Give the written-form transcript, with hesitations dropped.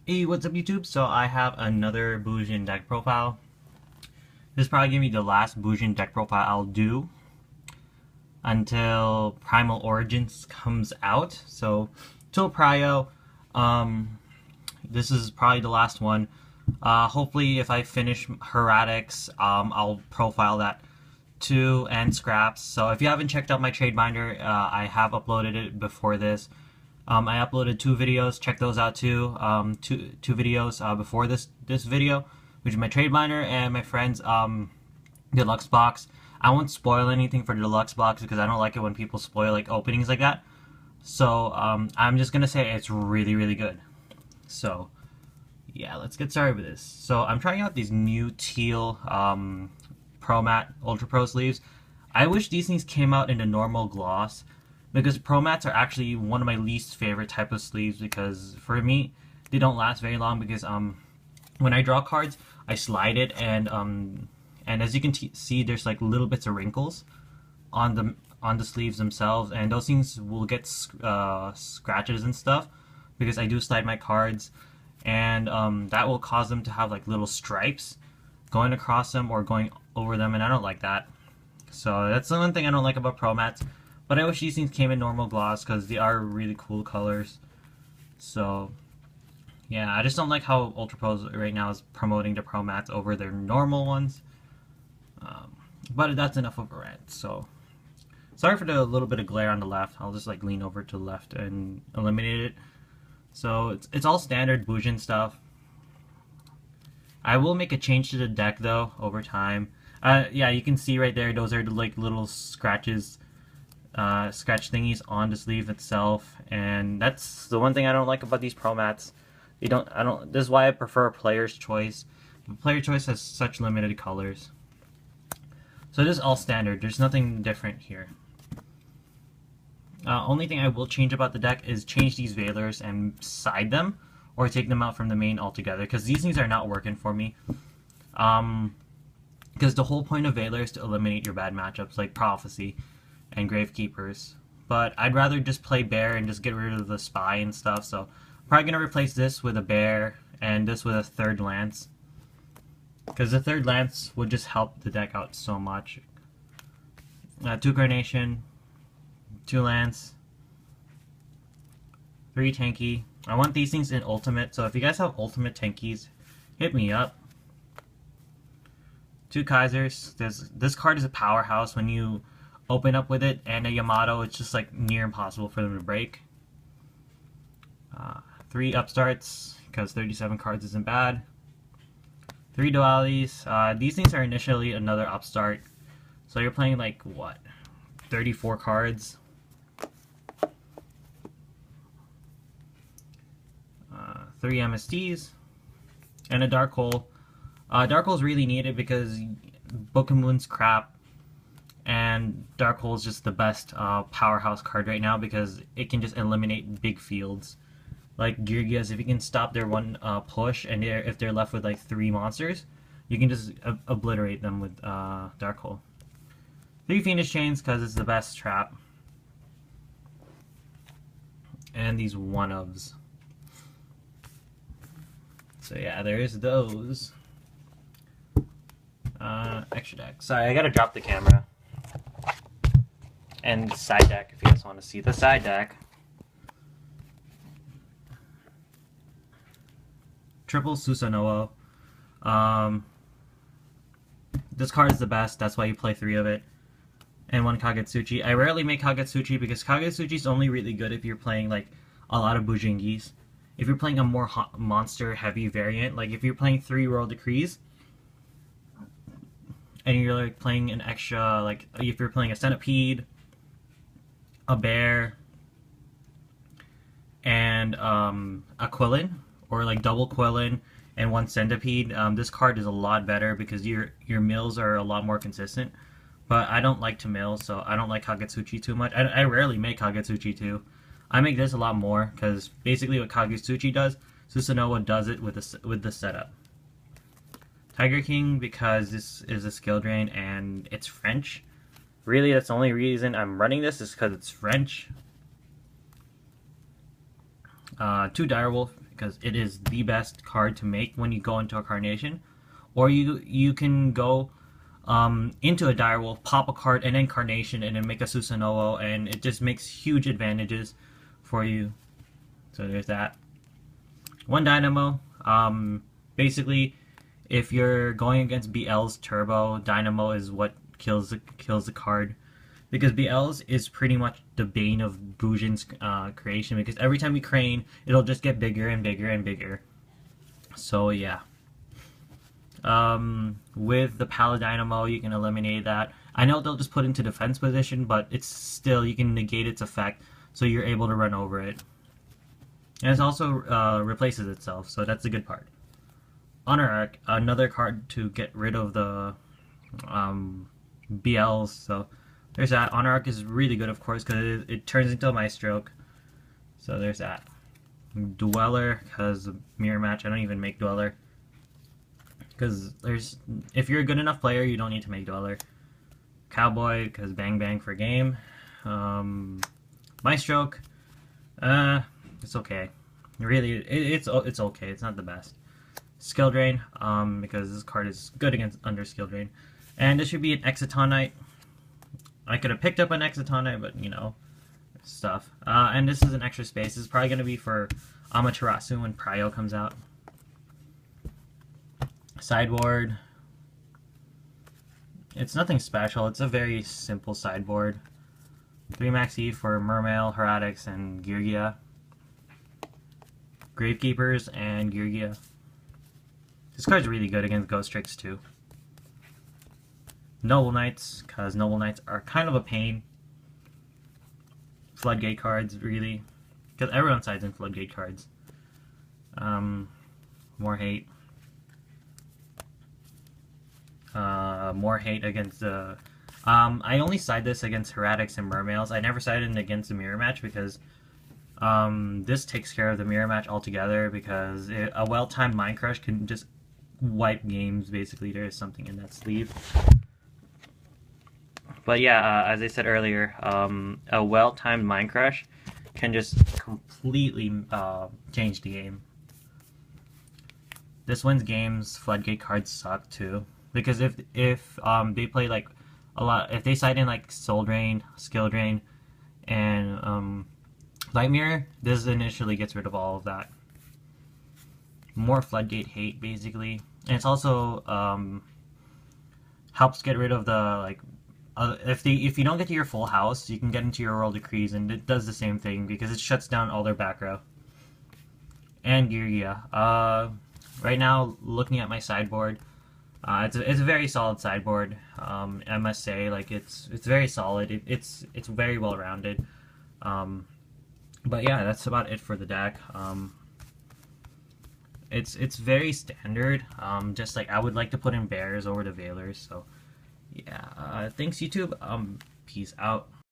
Hey, what's up YouTube? So I have another Bujin deck profile. This is probably going to be the last Bujin deck profile I'll do until Primal Origins comes out. So, till PRIO, this is probably the last one. Hopefully if I finish Heretics, I'll profile that too, and Scraps. So if you haven't checked out my trade binder, I have uploaded it before this. I uploaded 2 videos. Check those out too. Two videos before this video, which is my trade binder and my friend's deluxe box. I won't spoil anything for the deluxe box because I don't like it when people spoil like openings like that. So I'm just gonna say it's really really good. So yeah, let's get started with this. So I'm trying out these new teal Pro Matte Ultra Pro sleeves. I wish these things came out in the normal gloss, because Pro Mats are actually one of my least favorite type of sleeves, because for me they don't last very long, because when I draw cards I slide it, and as you can see, there's like little bits of wrinkles on the sleeves themselves, and those things will get scratches and stuff because I do slide my cards, and that will cause them to have like little stripes going across them or going over them, and I don't like that. So that's the one thing I don't like about Pro Mats. But I wish these things came in normal gloss because they are really cool colors. So yeah, I just don't like how Ultra Pros right now is promoting the Pro Mats over their normal ones. But that's enough of a rant. So sorry for the little bit of glare on the left. I'll just like lean over to the left and eliminate it. So it's all standard Bujin stuff. I will make a change to the deck though over time. Yeah, you can see right there, those are the like little scratches, scratch thingies on the sleeve itself, and that's the one thing I don't like about these Pro Mats. This is why I prefer Player's Choice. Player Choice has such limited colors. So this is all standard, there's nothing different here. Only thing I will change about the deck is change these Veilers and side them, or take them out from the main altogether, because these things are not working for me. Because the whole point of Veiler is to eliminate your bad matchups like Prophecy and Gravekeepers. But I'd rather just play Bear and just get rid of the Spy and stuff, so I'm probably going to replace this with a Bear and this with a 3rd Lance. Because the 3rd Lance would just help the deck out so much. 2 Carnation, 2 Lance, 3 Tanky. I want these things in Ultimate, so if you guys have Ultimate Tankies, hit me up. 2 Kaisers. This card is a powerhouse. When you open up with it and a Yamato, it's just like near impossible for them to break. 3 Upstarts, because 37 cards isn't bad. 3 Dualities. These things are initially another Upstart, so you're playing like what, 34 cards. 3 MSTs and a Dark Hole. Dark Hole is really needed because Book of Moon's crap, and Dark Hole is just the best powerhouse card right now because it can just eliminate big fields. Like Girgias, if you can stop their one push, and if they're left with like 3 monsters, you can just obliterate them with Dark Hole. 3 Fiendish Chains because it's the best trap. And these one-ofs. So yeah, there's those. Extra deck. Sorry, I gotta drop the camera. And side deck, if you guys want to see the side deck. Triple Susanoo. This card is the best, that's why you play 3 of it. And 1 Kagetsuchi. I rarely make Kagetsuchi because Kagetsuchi is only really good if you're playing like a lot of Bujingis. If you're playing a more monster heavy variant, like if you're playing 3 Royal Decrees, and you're like playing an extra, like if you're playing a Centipede, a Bear, and a Quillin, or like double Quillin and 1 Centipede, this card is a lot better because your mills are a lot more consistent. But I don't like to mill, so I don't like Kagetsuchi too much. I rarely make Kagetsuchi too. I make this a lot more because basically what Kagetsuchi does, Susanoo does it with the setup. Tiger King, because this is a skill drain and it's French. Really, that's the only reason I'm running this, is because it's French. 2 Direwolf because it is the best card to make when you go into a Carnation, or you can go into a Direwolf, pop a card, and then Carnation, and then make a Susanoo, and it just makes huge advantages for you. So there's that. 1 Dynamo. Basically, if you're going against BL's Turbo, Dynamo is what kills the card. Because BL's is pretty much the bane of Bujin's creation, because every time we crane, it'll just get bigger and bigger and bigger. So yeah. With the Paladynamo, you can eliminate that. I know they'll just put into defense position, but it's still, you can negate its effect, so you're able to run over it. And it also replaces itself, so that's a good part. Honor Arc, another card to get rid of the BLs, so there's that. Honor Arc is really good, of course, because it turns into a Maestroke. So there's that. Dweller, because Mirror Match, I don't even make Dweller. Because if you're a good enough player, you don't need to make Dweller. Cowboy, because Bang Bang for game. Maestroke, it's okay. Really, it's okay. It's not the best. Skill Drain, because this card is good against under Skill Drain. And this should be an Excitonite. I could have picked up an Excitonite, but, you know, stuff. And this is an extra space. This is probably going to be for Amaterasu when PRIO comes out. Sideboard. It's nothing special. It's a very simple sideboard. 3 Max E for Mermail, Heretics, and Geargia. Gravekeepers and Geargia. This card's really good against Ghost Tricks too. Noble Knights, because Noble Knights are kind of a pain. Floodgate cards, really. Because everyone sides in Floodgate cards. More hate. More hate against the... I only side this against Heretics and Mermails. I never sided against the Mirror Match because this takes care of the Mirror Match altogether, because a well-timed Mind Crush can just wipe games, basically. There is something in that sleeve. But yeah, as I said earlier, a well-timed Mind Crush can just completely change the game. This wins games. Floodgate cards suck too, because if they play like a lot, if they side in like Soul Drain, Skill Drain, and Light Mirror, this initially gets rid of all of that. More Floodgate hate, basically, and it's also helps get rid of the like. If you don't get to your full house, you can get into your Royal Decrees, and it does the same thing because it shuts down all their back row. And Geargia. Right now, looking at my sideboard, it's a very solid sideboard. I must say, like it's very solid. It's very well rounded. But yeah, that's about it for the deck. It's very standard. Just like I would like to put in bears over the Veilers. So. Yeah, thanks YouTube. Peace out.